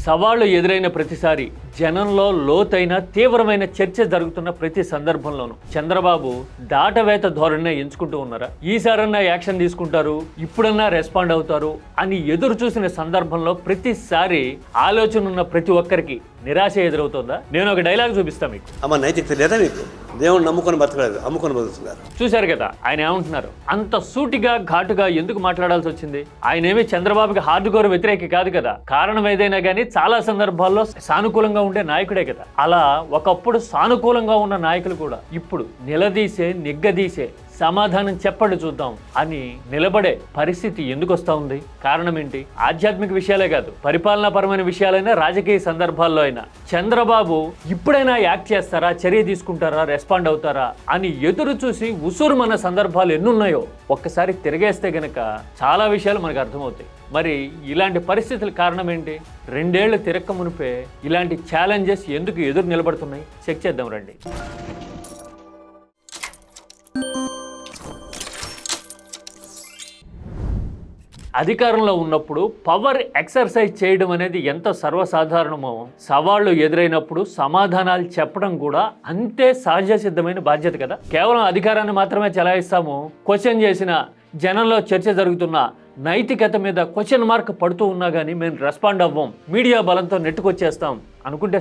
సవాళ్లు ఎదురైన ప్రతిసారి జనంలో లోతైన తీవ్రమైన చర్చ జరుగుతున్న ప్రతి సందర్భంలోనూ చంద్రబాబు దాటవేత ధోరణిని ఎంచుకుంటూ ఉన్నారా? ఈసారన్నా యాక్షన్ తీసుకుంటారు, ఇప్పుడన్నా రెస్పాండ్ అవుతారు అని ఎదురు చూసిన సందర్భంలో ప్రతిసారి ఆలోచన ఉన్న ప్రతి ఒక్కరికి నిరాశ ఎదురవుతుందా? నేను ఒక డైలాగ్ చూపిస్తా మీకు. అమ్మ నైతికత లేదా మీకు? దేవుని నమ్ముకొని బతకలేదు, అమ్ముకొని బతుకుతున్నారు. చూశారు కదా ఆయన ఏమంటున్నారు? అంత సూటిగా ఘాటుగా ఎందుకు మాట్లాడాల్సి వచ్చింది? ఆయన ఏమి చంద్రబాబుకి హార్డ్ కోర్ వ్యతిరేకి కాదు కదా. కారణం ఏదైనా కానీ చాలా సందర్భాల్లో సానుకూలంగా ఉండే నాయకుడే కదా. అలా ఒకప్పుడు సానుకూలంగా ఉన్న నాయకులు కూడా ఇప్పుడు నిలదీసే నిగ్గదీసే సమాధానం చెప్పండి చూద్దాం అని నిలబడే పరిస్థితి ఎందుకు వస్తూ ఉంది? కారణం ఏంటి? ఆధ్యాత్మిక విషయాలే కాదు, పరిపాలనాపరమైన విషయాలైనా రాజకీయ సందర్భాల్లో అయినా చంద్రబాబు ఇప్పుడైనా యాక్ట్ చేస్తారా, చర్య తీసుకుంటారా, రెస్పాండ్ అవుతారా అని ఎదురు చూసి ఉసూరుమన్న సందర్భాలు ఎన్నున్నాయో ఒక్కసారి తిరిగేస్తే గనక చాలా విషయాలు మనకు అర్థమవుతాయి. మరి ఇలాంటి పరిస్థితుల కారణం ఏంటి? 2 ఏళ్లు తిరక్క మునిపే ఇలాంటి ఛాలెంజెస్ ఎందుకు ఎదురు నిలబడుతున్నాయి? చెక్ చేద్దాం రండి. అధికారంలో ఉన్నప్పుడు పవర్ ఎక్సర్సైజ్ చేయడం అనేది ఎంత సర్వసాధారణమో, సవాళ్లు ఎదురైనప్పుడు సమాధానాలు చెప్పడం కూడా అంతే సహజ సిద్ధమైన బాధ్యత కదా. కేవలం అధికారాన్ని మాత్రమే చెలాయిస్తాము, క్వశ్చన్ చేసిన జనంలో చర్చ జరుగుతున్న నైతికత మీద క్వశ్చన్ మార్క్ పడుతూ ఉన్నా కానీ మేము రెస్పాండ్ అవ్వం, మీడియా బలంతో నెట్టుకొచ్చేస్తాం అనుకుంటే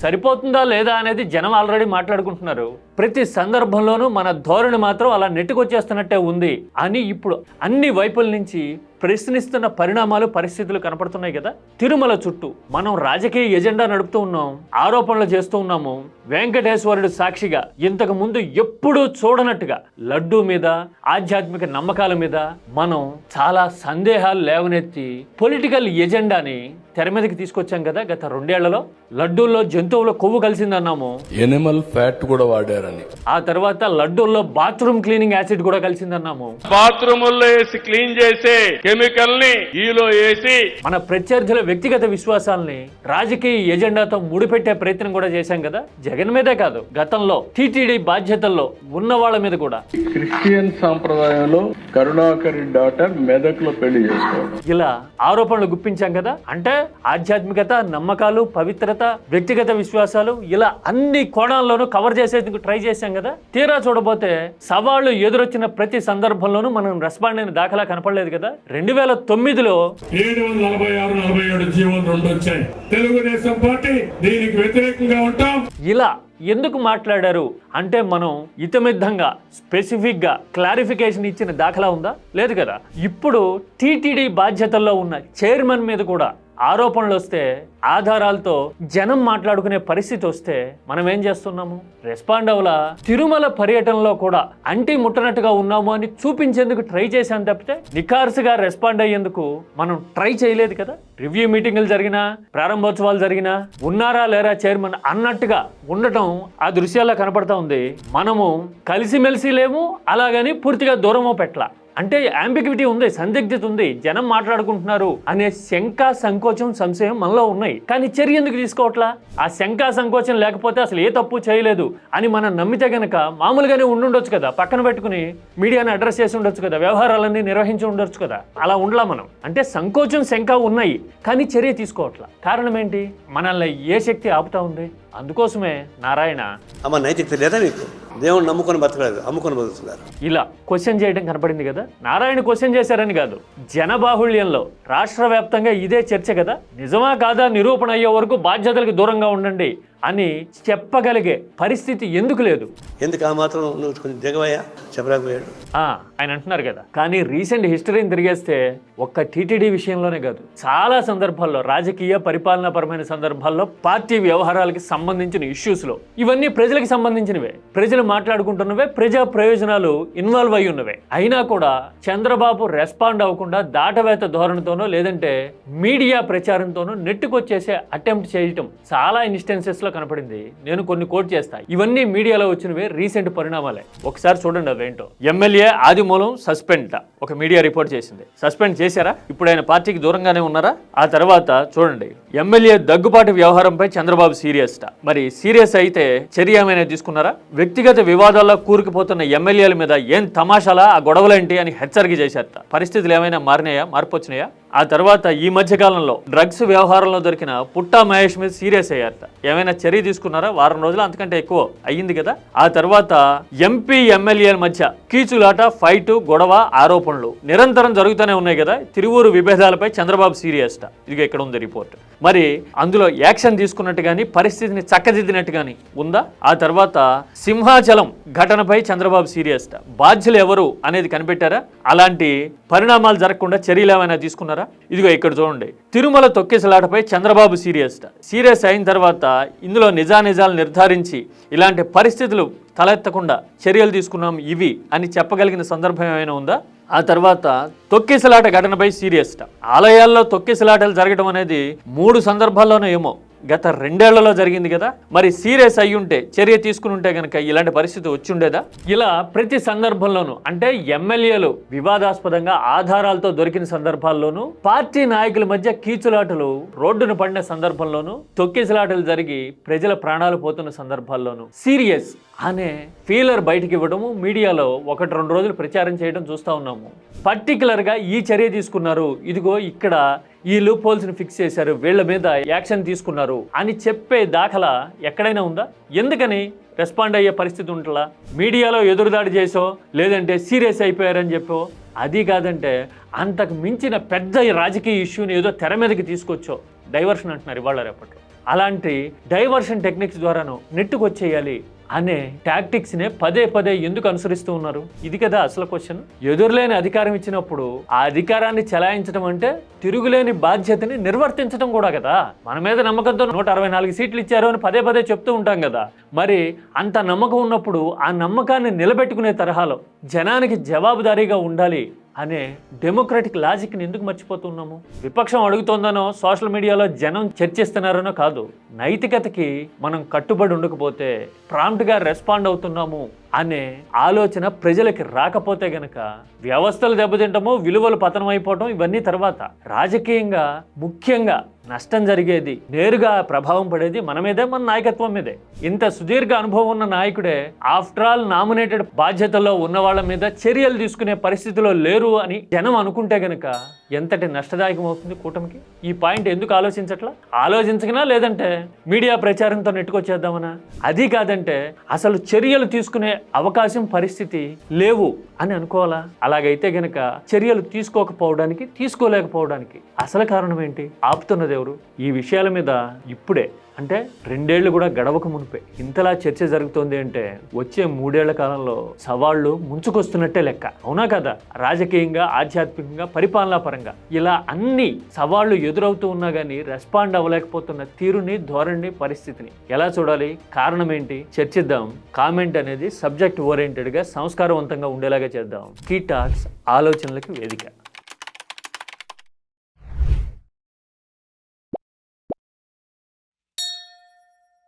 సరిపోతుందా లేదా అనేది జనం ఆల్రెడీ మాట్లాడుకుంటున్నారు. ప్రతి సందర్భంలోనూ మన ధోరణి మాత్రం అలా నెట్టుకొచ్చేస్తున్నట్టే ఉంది అని ఇప్పుడు అన్ని వైపుల నుంచి ప్రశ్నిస్తున్న పరిణామాలు, పరిస్థితులు కనపడుతున్నాయి కదా. తిరుమల చుట్టూ మనం రాజకీయ ఎజెండా నడుపుతూ ఉన్నాం, ఆరోపణలు చేస్తూ ఉన్నాము. వెంకటేశ్వరుడు సాక్షిగా ఇంతకు ముందు ఎప్పుడూ చూడనట్టుగా లడ్డూ మీద, ఆధ్యాత్మిక నమ్మకాల మీద మనం చాలా సందేహాలు లేవనెత్తి పొలిటికల్ ఎజెండాని తెర మీదకి తీసుకొచ్చాం కదా. గత 2 ఏళ్లలో లడ్డూల్లో జంతువుల కొవ్వు కలిసిందన్నాము, ఎనిమల్ ఫ్యాట్ కూడా వాడారని. ఆ తర్వాత లడ్డూల్లో బాత్రూమ్ క్లీనింగ్ యాసిడ్ కూడా కలిసిందన్నాము. బాత్రూముల్లో వేసి క్లీన్ చేసే కెమికల్ ని ఈలో వేసి మన ప్రత్యర్థుల వ్యక్తిగత విశ్వాసాల్ని రాజకీయ ఎజెండాతో ముడిపెట్టే ప్రయత్నం కూడా చేశాం కదా. జగన్ మీదే కాదు, గతంలో టీటీడీ బాధ్యతల్లో ఉన్న వాళ్ళ మీద కూడా. క్రిస్టియన్ సాంప్రదాయంలో కరుణాకరి డాటర్ మెదక్లో పెళ్లి చేసుకోవడం, ఇలా ఆరోపణలు గుప్పించాం కదా. అంటే ఆధ్యాత్మికత, నమ్మకాలు, పవిత్రత, వ్యక్తిగత విశ్వాసాలు ఇలా అన్ని కోణాల్లోనూ కవర్ చేసేందుకు ట్రై చేశాం కదా. తీరా చూడబోతే సవాళ్లు ఎదురొచ్చిన ప్రతి సందర్భంలోనూ మనం రెస్పాండ్ అయిన దాఖలా కనపడలేదు కదా. 2009లో 746-47 జీవోలు 2 వచ్చాయి. తెలుగుదేశం పార్టీ దీనికి వ్యతిరేకంగా ఉంటాం. ఇలా ఎందుకు మాట్లాడారు అంటే మనం ఇతమిద్ధంగా స్పెసిఫిక్గా క్లారిఫికేషన్ ఇచ్చిన దాఖలా ఉందా? లేదు కదా. ఇప్పుడు టీటీడీ బాధ్యతల్లో ఉన్న చైర్మన్ మీద కూడా ఆరోపణలు వస్తే, ఆధారాలతో జనం మాట్లాడుకునే పరిస్థితి వస్తే మనం ఏం చేస్తున్నాము? రెస్పాండ్ అవ్వలా. తిరుమల పర్యటనలో కూడా అంటి ముట్టనట్టుగా ఉన్నాము అని చూపించేందుకు ట్రై చేశాను తప్పితే నిఖార్సుగా రెస్పాండ్ అయ్యేందుకు మనం ట్రై చేయలేదు కదా. రివ్యూ మీటింగులు జరిగినా, ప్రారంభోత్సవాలు జరిగినా ఉన్నారా లేరా చైర్మన్ అన్నట్టుగా ఉండటం ఆ దృశ్యాల్లో కనపడతా ఉంది. మనము కలిసిమెలిసి లేము, అలాగని పూర్తిగా దూరమో పెట్టలా. అంటే అంబిగ్విటీ ఉంది, సందిగ్ధత ఉంది. జనం మాట్లాడుకుంటున్నారు అనే శంక, సంకోచం, సంశయం మనలో ఉన్నాయి. కానీ చర్య ఎందుకు తీసుకోవట్లా? ఆ శంక, సంకోచం లేకపోతే అసలు ఏ తప్పు చేయలేదు అని మనం నమ్మితే గనక మామూలుగానే ఉండుండొచ్చు కదా. పక్కన పెట్టుకుని మీడియాని అడ్రస్ చేసి ఉండొచ్చు కదా, వ్యవహారాలన్నీ నిర్వహించి ఉండొచ్చు కదా. అలా ఉండలా మనం. అంటే సంకోచం, శంక ఉన్నాయి కానీ చర్య తీసుకోవట్లా. కారణం ఏంటి? మనల్ని ఏ శక్తి ఆపుతా ఉంది? అందుకోసమే నారాయణ అమ్మ నైతికత లేదా మీకు? దేవుని నమ్ముకొని బతకలేదు, అమ్ముకొని బతుకుతున్నారు. ఇలా క్వశ్చన్ చేయడం కనపడింది కదా. నారాయణ క్వశ్చన్ చేశారని కాదు, జనబాహుళ్యంలో రాష్ట్ర వ్యాప్తంగా ఇదే చర్చ కదా. నిజమా కాదా నిరూపణ అయ్యే వరకు బాధ్యతలకు దూరంగా ఉండండి అని చెప్పగలిగే పరిస్థితి ఎందుకు లేదు? ఎందుకు ఆ మాత్రం నువ్వు కొంచెం దిగవయ్యా చెప్పలేకపోయాడు ఆయన అంటున్నారు కదా. కానీ రీసెంట్ హిస్టరీని తిరిగేస్తే ఒక్క టీటీడీ విషయంలోనే కాదు, చాలా సందర్భాల్లో రాజకీయ పరిపాలనాపరమైన సందర్భాల్లో పార్టీ వ్యవహారాలకి సంబంధించిన ఇష్యూస్లో ఇవన్నీ ప్రజలకు సంబంధించినవే, ప్రజలు మాట్లాడుకుంటున్నవే, ప్రజా ప్రయోజనాలు ఇన్వాల్వ్ అయి ఉన్నవే. అయినా కూడా చంద్రబాబు రెస్పాండ్ అవ్వకుండా దాటవేత ధోరణితోనో లేదంటే మీడియా ప్రచారంతోనో నెట్టుకొచ్చేసే అటెంప్ట్ చేయటం చాలా ఇన్స్టెన్సెస్ లో కనపడింది. నేను కొన్ని కోట్ చేస్తాను. ఇవన్నీ మీడియాలో వచ్చినవే, రీసెంట్ పరిణామాలే. ఒకసారి చూడండి అవేంటో. ఎమ్మెల్యే ఆదిమూలం సస్పెండ్ ఒక మీడియా రిపోర్ట్ చేసింది. సస్పెండ్ చేశారా? ఇప్పుడు ఆయన పార్టీకి దూరంగానే ఉన్నారా? ఆ తర్వాత చూడండి, ఎమ్మెల్యే దగ్గుపాటి వ్యవహారంపై చంద్రబాబు సీరియస్. మరి సీరియస్ అయితే చర్య ఏమైనా తీసుకున్నారా? వ్యక్తిగత వివాదాల్లో కూరుకుపోతున్న ఎమ్మెల్యేల మీద ఏం తమాషాలా, ఆ గొడవలేంటి అని హెచ్చరిక చేశారట. పరిస్థితులు ఏమైనా మారినాయా, మార్పు వచ్చినాయా? ఆ తర్వాత ఈ మధ్య కాలంలో డ్రగ్స్ వ్యవహారంలో దొరికిన పుట్టా మహేష్ మీద సీరియస్ అయ్యారట. ఏమైనా చర్య తీసుకున్నారా? వారం రోజులు అంతకంటే ఎక్కువ అయ్యింది కదా. ఆ తర్వాత ఎంపీ ఎమ్మెల్యేల మధ్య కీచులాట, ఫైట్, గొడవ, ఆరోపణలు నిరంతరం జరుగుతూనే ఉన్నాయి కదా. తిరువూరు విభేదాలపై చంద్రబాబు సీరియస్. ఇదిగో ఇక్కడ ఉంది రిపోర్ట్. మరి అందులో యాక్షన్ తీసుకున్నట్టు కానీ పరిస్థితిని చక్కదిద్దినట్టు కానీ ఉందా? ఆ తర్వాత సింహాచలం ఘటనపై చంద్రబాబు సీరియస్. బాధ్యులు ఎవరు అనేది కనిపెట్టారా? అలాంటి పరిణామాలు జరగకుండా చర్యలు ఏమైనా తీసుకున్నారా? ఇదిగో ఇక్కడ చూడండి. తిరుమల తొక్కిసలాటపై చంద్రబాబు సీరియస్ అయిన తర్వాత ఇందులో నిజానిజాలు నిర్ధారించి ఇలాంటి పరిస్థితులు తలెత్తకుండా చర్యలు తీసుకున్నాం ఇవి అని చెప్పగలిగిన సందర్భం ఏమైనా ఉందా? ఆ తర్వాత తొక్కిసలాట ఘటనపై సీరియస్. ఆలయాల్లో తొక్కిసలాటలు జరగడం అనేది 3 సందర్భాల్లోనూ ఏమో గత 2 ఏళ్లలో జరిగింది కదా. మరి సీరియస్ అయ్యి ఉంటే చర్య తీసుకుని ఉంటే కనుక ఇలాంటి పరిస్థితి వచ్చి ఉండేదా? ఇలా ప్రతి సందర్భంలోనూ అంటే ఎమ్మెల్యేలు వివాదాస్పదంగా ఆధారాలతో దొరికిన సందర్భాల్లోనూ, పార్టీ నాయకుల మధ్య కీచులాటలు రోడ్డును పడిన సందర్భంలోనూ, తొక్కిసలాటలు జరిగి ప్రజల ప్రాణాలు పోతున్న సందర్భాల్లోనూ సీరియస్ అనే ఫీలర్ బయటికి ఇవ్వడము, మీడియాలో 1-2 రోజులు ప్రచారం చేయడం చూస్తూ ఉన్నాము. పర్టికులర్గా ఈ చర్య తీసుకున్నారు, ఇదిగో ఇక్కడ ఈ లూప్ హోల్స్ని ఫిక్స్ చేశారు, వీళ్ళ మీద యాక్షన్ తీసుకున్నారు అని చెప్పే దాఖలా ఎక్కడైనా ఉందా? ఎందుకని రెస్పాండ్ అయ్యే పరిస్థితి ఉంటుందా? మీడియాలో ఎదురుదాడి చేసో లేదంటే సీరియస్ అయిపోయారని చెప్పో, అది కాదంటే అంతకు మించిన పెద్ద రాజకీయ ఇష్యూని ఏదో తెర మీదకి తీసుకొచ్చో డైవర్షన్ అంటున్నారు ఇవాళ రేపట్లో. అలాంటి డైవర్షన్ టెక్నిక్స్ ద్వారాను నెట్టుకొచ్చేయాలి అనే టాక్టిక్స్నే పదే ఎందుకు అనుసరిస్తూ ఉన్నారు? ఇది కదా అసలు క్వశ్చన్. ఎదురులేని అధికారం ఇచ్చినప్పుడు ఆ అధికారాన్ని చెలాయించడం అంటే తిరుగులేని బాధ్యతని నిర్వర్తించడం కూడా కదా. మన మీద నమ్మకంతో 164 సీట్లు ఇచ్చారు అని పదే చెప్తూ ఉంటాం కదా. మరి అంత నమ్మకం ఉన్నప్పుడు ఆ నమ్మకాన్ని నిలబెట్టుకునే తరహాలో జనానికి జవాబుదారీగా ఉండాలి అనే డెమోక్రటిక్ లాజిక్ని ఎందుకు మర్చిపోతున్నాము? విపక్షం అడుగుతోందనో సోషల్ మీడియాలో జనం చర్చిస్తున్నారనో కాదు. నైతికతకి మనం కట్టుబడి ఉండకపోతే, ప్రాంప్ట్గా రెస్పాండ్ అవుతున్నాము అనే ఆలోచన ప్రజలకి రాకపోతే గనక వ్యవస్థలు దెబ్బతింటము, విలువలు పతనం అయిపోవటం ఇవన్నీ తర్వాత. రాజకీయంగా ముఖ్యంగా నష్టం జరిగేది, నేరుగా ప్రభావం పడేది మన మీదే, మన నాయకత్వం మీదే. ఇంత సుదీర్ఘ అనుభవం ఉన్న నాయకుడే ఆఫ్టర్ ఆల్ నామినేటెడ్ బాధ్యతల్లో ఉన్న వాళ్ళ మీద చర్యలు తీసుకునే పరిస్థితిలో లేరు అని జనం అనుకుంటే గనక ఎంతటి నష్టదాయకం అవుతుంది కూటమికి? ఈ పాయింట్ ఎందుకు ఆలోచించకనా లేదంటే మీడియా ప్రచారంతో నెట్టుకొచ్చేద్దామనా? అది కాదంటే అసలు చర్యలు తీసుకునే అవకాశం, పరిస్థితి లేవు అని అనుకోవాలా? అలాగైతే గనక చర్యలు తీసుకోలేకపోవడానికి అసలు కారణం ఏంటి? ఆపుతున్నది ఎవరు? ఈ విషయాల మీద ఇప్పుడే అంటే 2 ఏళ్లు కూడా గడవక మునిపే ఇంతలా చర్చ జరుగుతోంది అంటే వచ్చే 3 ఏళ్ల కాలంలో సవాళ్లు ముంచుకొస్తున్నట్టే లెక్క. అవునా కదా? రాజకీయంగా, ఆధ్యాత్మికంగా, పరిపాలనా పరంగా ఇలా అన్ని సవాళ్లు ఎదురవుతూ ఉన్నా కానీ రెస్పాండ్ అవ్వలేకపోతున్న తీరుని, ధోరణిని, పరిస్థితిని ఎలా చూడాలి? కారణం ఏంటి? చర్చిద్దాం. కామెంట్ అనేది సబ్జెక్ట్ ఓరియంటెడ్గా, సంస్కారవంతంగా ఉండేలాగా చేద్దాం. కీ టాక్స్ ఆలోచనలకి వేదిక.